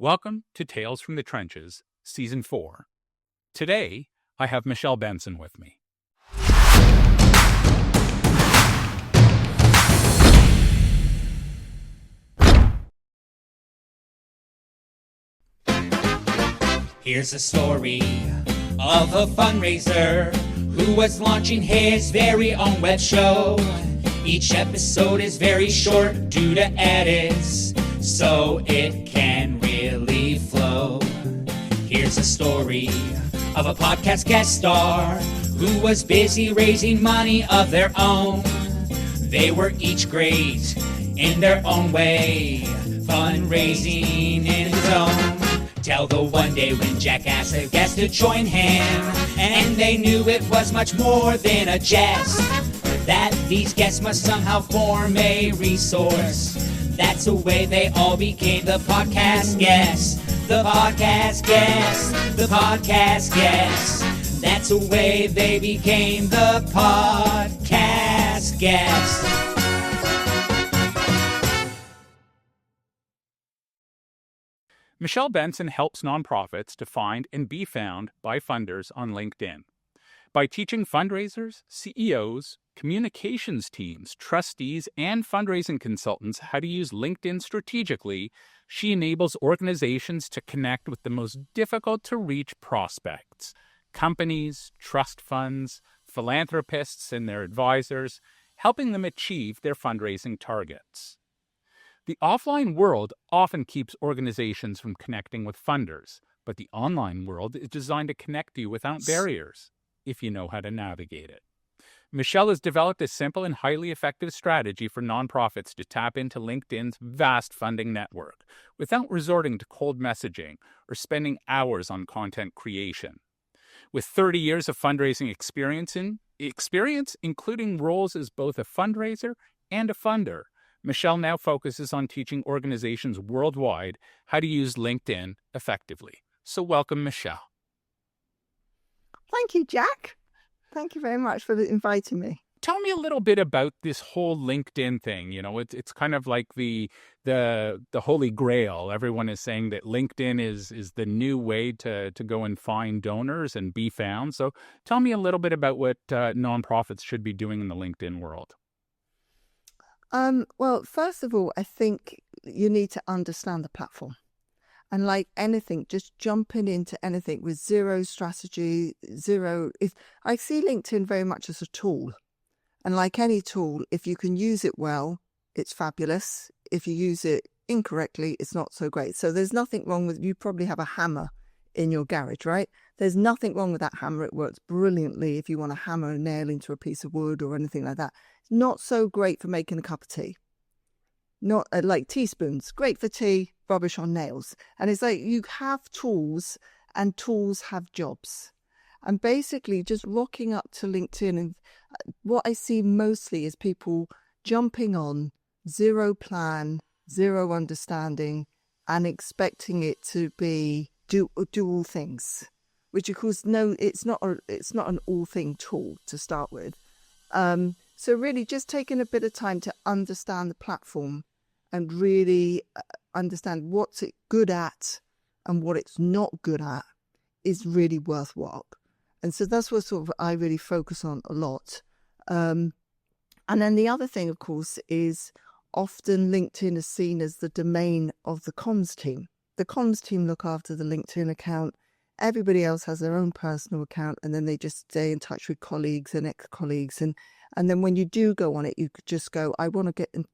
Welcome to Tales from the Trenches, Season 4. Today, I have Michelle Benson with me. Here's a story of a fundraiser who was launching his very own web show. Each episode is very short due to edits, so it can really flow. Here's a story of a podcast guest star who was busy raising money of their own. They were each great in their own way, fundraising in his own. Till the one day when Jack asked a guest to join him, and they knew it was much more than a jest, that these guests must somehow form a resource. That's the way they all became the podcast guests. The podcast guests. The podcast guests. That's the way they became the podcast guests. Michelle Benson helps nonprofits to find and be found by funders on LinkedIn. By teaching fundraisers, CEOs, communications teams, trustees, and fundraising consultants how to use LinkedIn strategically, she enables organizations to connect with the most difficult-to-reach prospects: companies, trust funds, philanthropists, and their advisors, helping them achieve their fundraising targets. The offline world often keeps organizations from connecting with funders, but the online world is designed to connect you without barriers, if you know how to navigate it. Michelle has developed a simple and highly effective strategy for nonprofits to tap into LinkedIn's vast funding network without resorting to cold messaging or spending hours on content creation. With 30 years of fundraising experience, including roles as both a fundraiser and a funder, Michelle now focuses on teaching organizations worldwide how to use LinkedIn effectively. So welcome, Michelle. Thank you, Jack. Thank you very much for inviting me. Tell me a little bit about this whole LinkedIn thing. You know, it's kind of like the holy grail. Everyone is saying that LinkedIn is the new way to go and find donors and be found. So tell me a little bit about what nonprofits should be doing in the LinkedIn world. Well, first of all, I think you need to understand the platform. And like anything, just jumping into anything with zero strategy, I see LinkedIn very much as a tool. And like any tool, if you can use it well, it's fabulous. If you use it incorrectly, it's not so great. So there's nothing wrong with, you probably have a hammer in your garage, right? There's nothing wrong with that hammer. It works brilliantly if you want to hammer a nail into a piece of wood or anything like that. It's not so great for making a cup of tea. Not like teaspoons, great for tea, rubbish on nails. And it's like you have tools and tools have jobs. And basically just rocking up to LinkedIn, and what I see mostly is people jumping on, zero plan, zero understanding, and expecting it to be do all things, which of course no, it's not an all thing tool to start with. So really just taking a bit of time to understand the platform and really understand what's it good at and what it's not good at is really worthwhile. And so that's what sort of I really focus on a lot. And then the other thing, of course, is often LinkedIn is seen as the domain of the comms team. The comms team look after the LinkedIn account. Everybody else has their own personal account, and then they just stay in touch with colleagues and ex-colleagues. And then when you do go on it, you could just go, I want to get in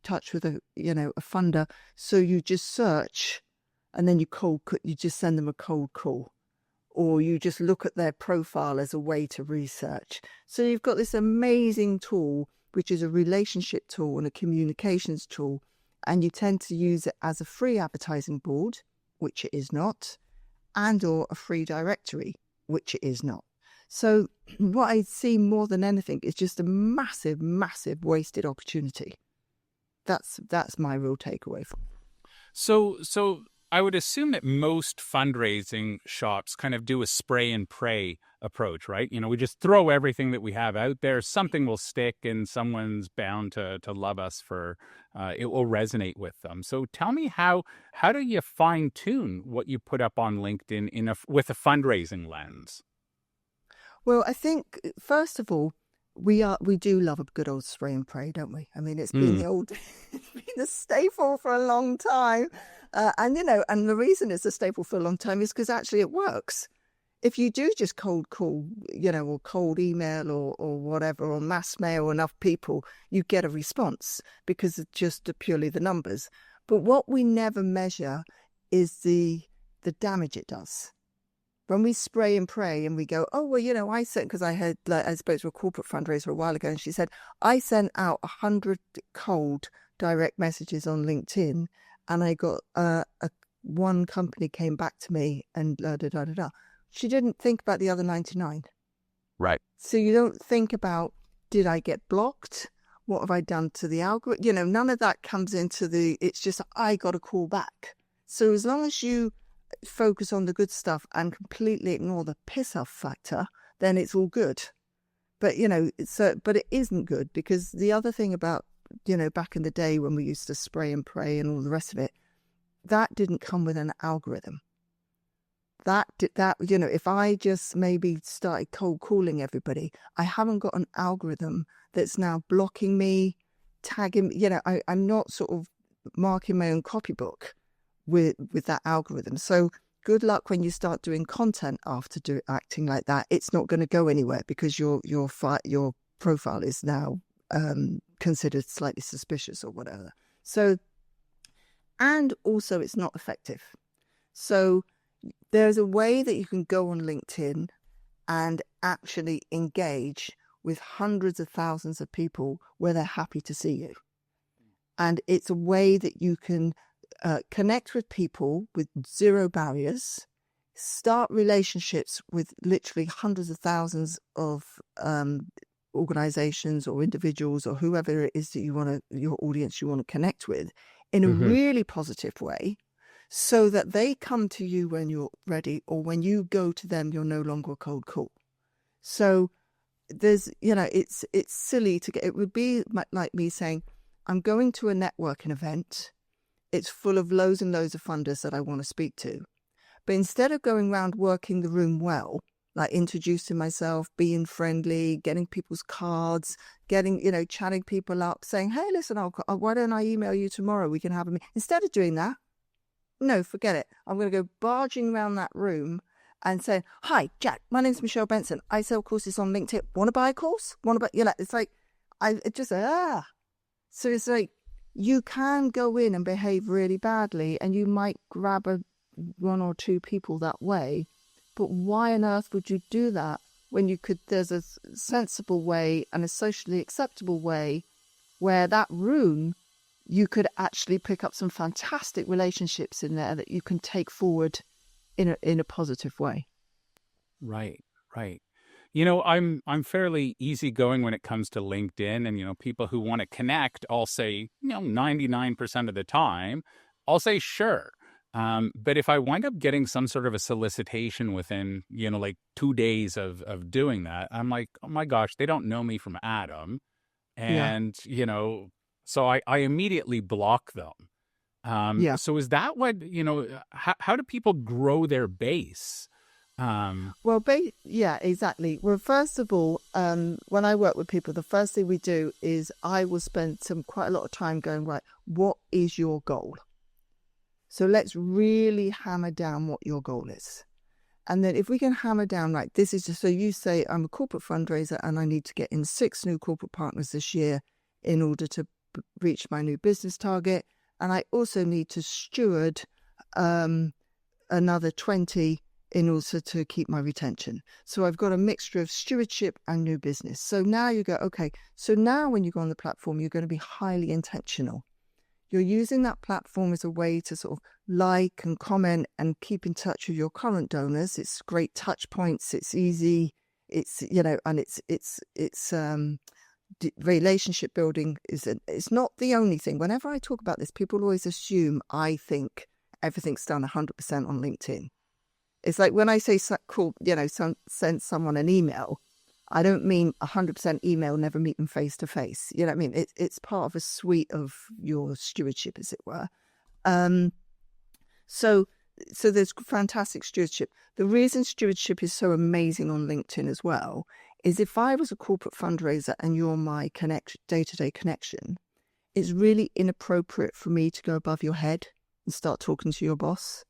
touch with a funder. So you just search, and then you just send them a cold call, or you just look at their profile as a way to research. So you've got this amazing tool, which is a relationship tool and a communications tool, and you tend to use it as a free advertising board, which it is not, and or a free directory, which it is not. So what I see more than anything is just a massive, massive wasted opportunity. That's my real takeaway from it. So I would assume that most fundraising shops kind of do a spray and pray approach, right? We just throw everything that we have out there. Something will stick, and someone's bound to love us for. It will resonate with them. So tell me how do you fine tune what you put up on LinkedIn with a fundraising lens? Well, I think first of all, we do love a good old spray and pray, don't we? I mean, it's been it's been the staple for a long time, and and the reason it's a staple for a long time is because actually it works. If you do just cold call, or cold email or whatever, or mass mail enough people, you get a response because it's just purely the numbers. But what we never measure is the damage it does. When we spray and pray and we go, oh, well, I sent, because I spoke to a corporate fundraiser a while ago, and she said, I sent out 100 cold direct messages on LinkedIn, and I got one company came back to me and da-da-da-da-da. She didn't think about the other 99. Right. So you don't think about, did I get blocked? What have I done to the algorithm? None of that comes into it's just, I got a call back. So as long as you focus on the good stuff and completely ignore the piss off factor, then it's all good. But, but it isn't good, because the other thing about, back in the day when we used to spray and pray and all the rest of it, that didn't come with an algorithm. That if I just maybe started cold calling everybody, I haven't got an algorithm that's now blocking me, tagging, I'm not sort of marking my own copybook with that algorithm. So good luck when you start doing content after acting like that. It's not going to go anywhere, because your profile is now considered slightly suspicious or whatever. So, and also it's not effective. So there's a way that you can go on LinkedIn and actually engage with hundreds of thousands of people where they're happy to see you. And it's a way that you can connect with people with zero barriers, start relationships with literally hundreds of thousands of organizations or individuals or whoever it is that your audience you want to connect with in a really positive way, so that they come to you when you're ready, or when you go to them, you're no longer a cold call. So there's, it's silly it would be like me saying, I'm going to a networking event. It's full of loads and loads of funders that I want to speak to. But instead of going around working the room well, like introducing myself, being friendly, getting people's cards, chatting people up, saying, hey, listen, why don't I email you tomorrow? We can have a meeting. Instead of doing that, no, forget it. I'm going to go barging around that room and saying, hi, Jack, my name's Michelle Benson. I sell courses on LinkedIn. Want to buy a course? It's like, So it's like, you can go in and behave really badly, and you might grab one or two people that way. But why on earth would you do that when there's a sensible way and a socially acceptable way where that room, you could actually pick up some fantastic relationships in there that you can take forward in a positive way. Right. I'm fairly easygoing when it comes to LinkedIn, and people who want to connect, I'll say 99% of the time, I'll say sure. But if I wind up getting some sort of a solicitation within like 2 days of doing that, I'm like, oh my gosh, they don't know me from Adam, and so I immediately block them. So is that what how do people grow their base? Yeah, exactly. Well, first of all, when I work with people, the first thing we do is I will spend quite a lot of time going, right, what is your goal? So let's really hammer down what your goal is. And then if we can hammer down, right, this is just, so you say, I'm a corporate fundraiser and I need to get in 6 new corporate partners this year in order to reach my new business target. And I also need to steward another 20 in order to keep my retention. So I've got a mixture of stewardship and new business. So now you go, okay, so now when you go on the platform, you're going to be highly intentional. You're using that platform as a way to sort of like and comment and keep in touch with your current donors. It's great touch points. It's easy. It's, and it's relationship building it's not the only thing. Whenever I talk about this, people always assume I think everything's done 100% on LinkedIn. It's like when I say send someone an email, I don't mean 100% email, never meet them face to face. You know what I mean? It's part of a suite of your stewardship, as it were. So there's fantastic stewardship. The reason stewardship is so amazing on LinkedIn as well is if I was a corporate fundraiser and you're my day-to-day connection, it's really inappropriate for me to go above your head and start talking to your boss.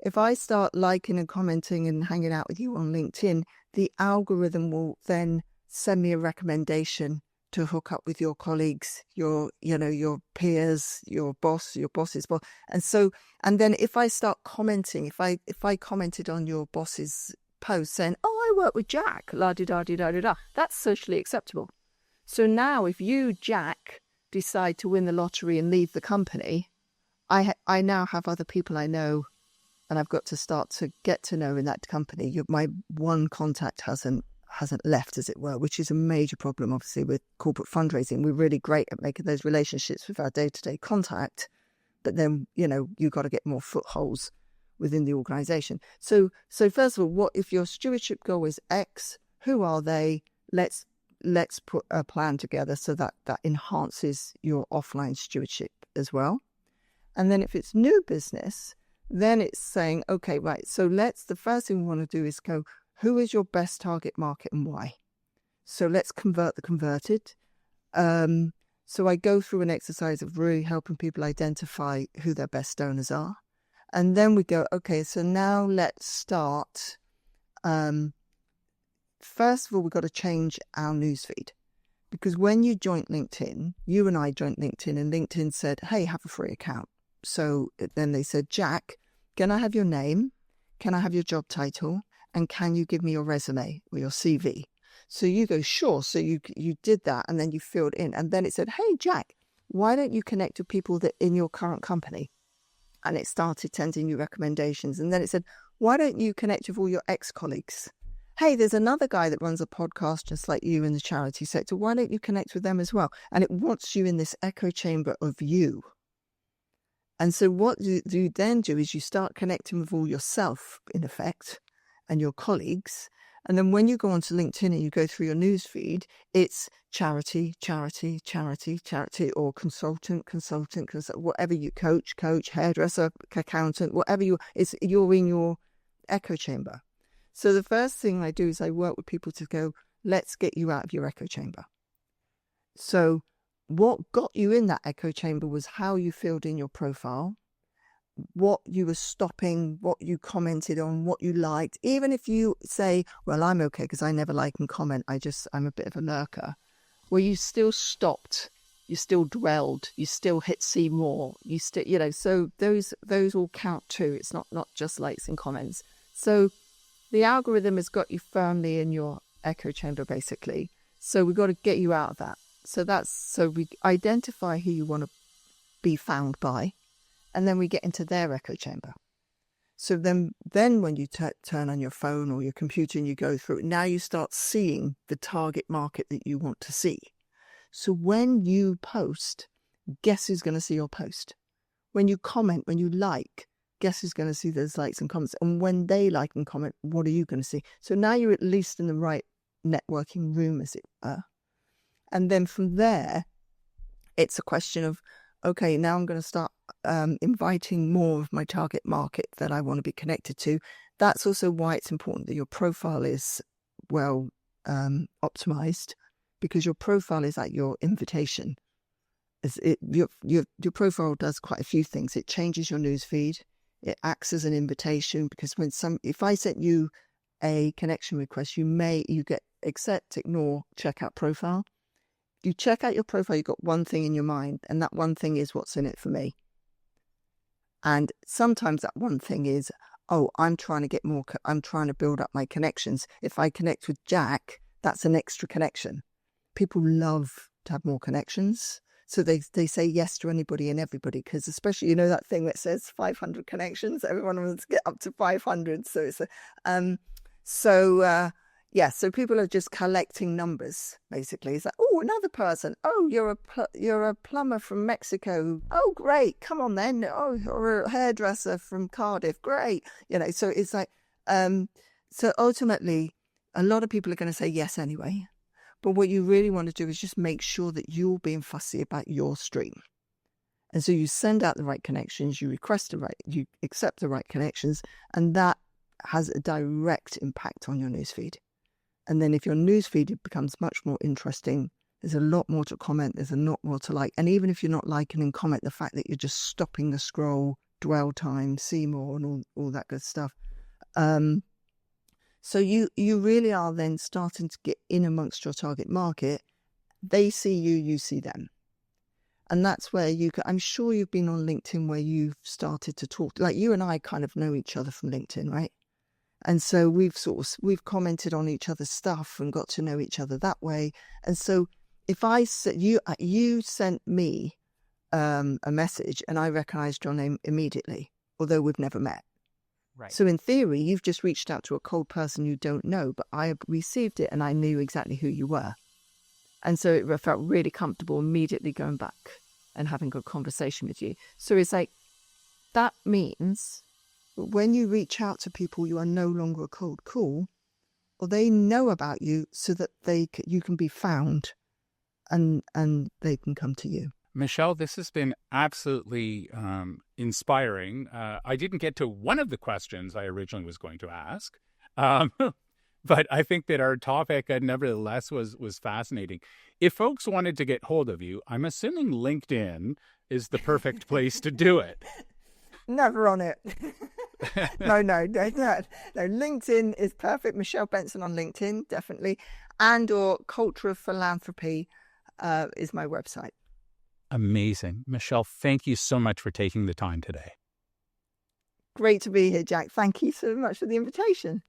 If I start liking and commenting and hanging out with you on LinkedIn, the algorithm will then send me a recommendation to hook up with your colleagues, your peers, your boss's boss. And then if I start commenting, if I commented on your boss's post saying, "Oh, I work with Jack," la di da di da di da, that's socially acceptable. So now if you, Jack, decide to win the lottery and leave the company, I now have other people I know, and I've got to start to get to know in that company. My one contact hasn't left, as it were, which is a major problem, obviously, with corporate fundraising. We're really great at making those relationships with our day-to-day contact, but then, you've got to get more footholds within the organization. So first of all, what if your stewardship goal is X? Who are they? Let's put a plan together so that enhances your offline stewardship as well. And then if it's new business, then it's saying, okay, right, so the first thing we want to do is go, who is your best target market and why? So let's convert the converted. So I go through an exercise of really helping people identify who their best donors are. And then we go, okay, so now let's start. First of all, we've got to change our newsfeed. Because when you joined LinkedIn, you and I joined LinkedIn, and LinkedIn said, hey, have a free account. So then they said, Jack, can I have your name? Can I have your job title? And can you give me your resume or your CV? So you go, sure. So you did that, and then you filled in. And then it said, hey, Jack, why don't you connect with people that in your current company? And it started sending you recommendations. And then it said, why don't you connect with all your ex-colleagues? Hey, there's another guy that runs a podcast just like you in the charity sector. Why don't you connect with them as well? And it wants you in this echo chamber of you. And so what you then do is you start connecting with all yourself, in effect, and your colleagues. And then when you go onto LinkedIn and you go through your news feed, it's charity, or consultant, whatever you coach, hairdresser, accountant, whatever you're in your echo chamber. So the first thing I do is I work with people to go, let's get you out of your echo chamber. So what got you in that echo chamber was how you filled in your profile, what you were stopping, what you commented on, what you liked. Even if you say, well, I'm okay because I never like and comment, I'm a bit of a lurker. Well, you still stopped, you still dwelled, you still hit see more, you still, so those all count too. It's not just likes and comments. So the algorithm has got you firmly in your echo chamber, basically. So we've got to get you out of that. So we identify who you want to be found by, and then we get into their echo chamber. So then when you turn on your phone or your computer and you go through it, now you start seeing the target market that you want to see. So when you post, guess who's going to see your post? When you comment, when you like, guess who's going to see those likes and comments? And when they like and comment, what are you going to see? So now you're at least in the right networking room, as it were. And then from there, it's a question of, okay, now I'm going to start inviting more of my target market that I want to be connected to. That's also why it's important that your profile is well optimized, because your profile is like your invitation. Your profile does quite a few things. It changes your newsfeed. It acts as an invitation, because if I sent you a connection request, you get accept, ignore, check out profile. You check out your profile, you've got one thing in your mind, and that one thing is what's in it for me. And sometimes that one thing is, I'm trying to get more, I'm trying to build up my connections. If I connect with Jack, that's an extra connection. People love to have more connections. So they say yes to anybody and everybody, because especially, that thing that says 500 connections, everyone wants to get up to 500. So it's so people are just collecting numbers, basically. It's like, another person. You're a plumber from Mexico. Oh, great. Come on then. Oh, you're a hairdresser from Cardiff. Great. So it's like, So ultimately, a lot of people are going to say yes anyway. But what you really want to do is just make sure that you're being fussy about your stream. And so you send out the right connections, you accept the right connections, and that has a direct impact on your newsfeed. And then if your newsfeed becomes much more interesting, there's a lot more to comment, there's a lot more to like. And even if you're not liking and comment, the fact that you're just stopping the scroll, dwell time, see more, and all that good stuff. So you really are then starting to get in amongst your target market. They see you, you see them. And that's where I'm sure you've been on LinkedIn where you've started to talk, like you and I kind of know each other from LinkedIn, right? And so we've commented on each other's stuff and got to know each other that way. And so if I said you sent me a message and I recognized your name immediately, although we've never met. Right. So in theory, you've just reached out to a cold person you don't know, but I received it and I knew exactly who you were. And so it felt really comfortable immediately going back and having a conversation with you. So it's like, that means when you reach out to people, you are no longer a cold call, or they know about you so that you can be found and they can come to you. Michelle, this has been absolutely inspiring. I didn't get to one of the questions I originally was going to ask, but I think that our topic, nevertheless, was fascinating. If folks wanted to get hold of you, I'm assuming LinkedIn is the perfect place to do it. Never on it. No. LinkedIn is perfect. Michelle Benson on LinkedIn, definitely. And/or Culture of Philanthropy is my website. Amazing. Michelle, thank you so much for taking the time today. Great to be here, Jack. Thank you so much for the invitation.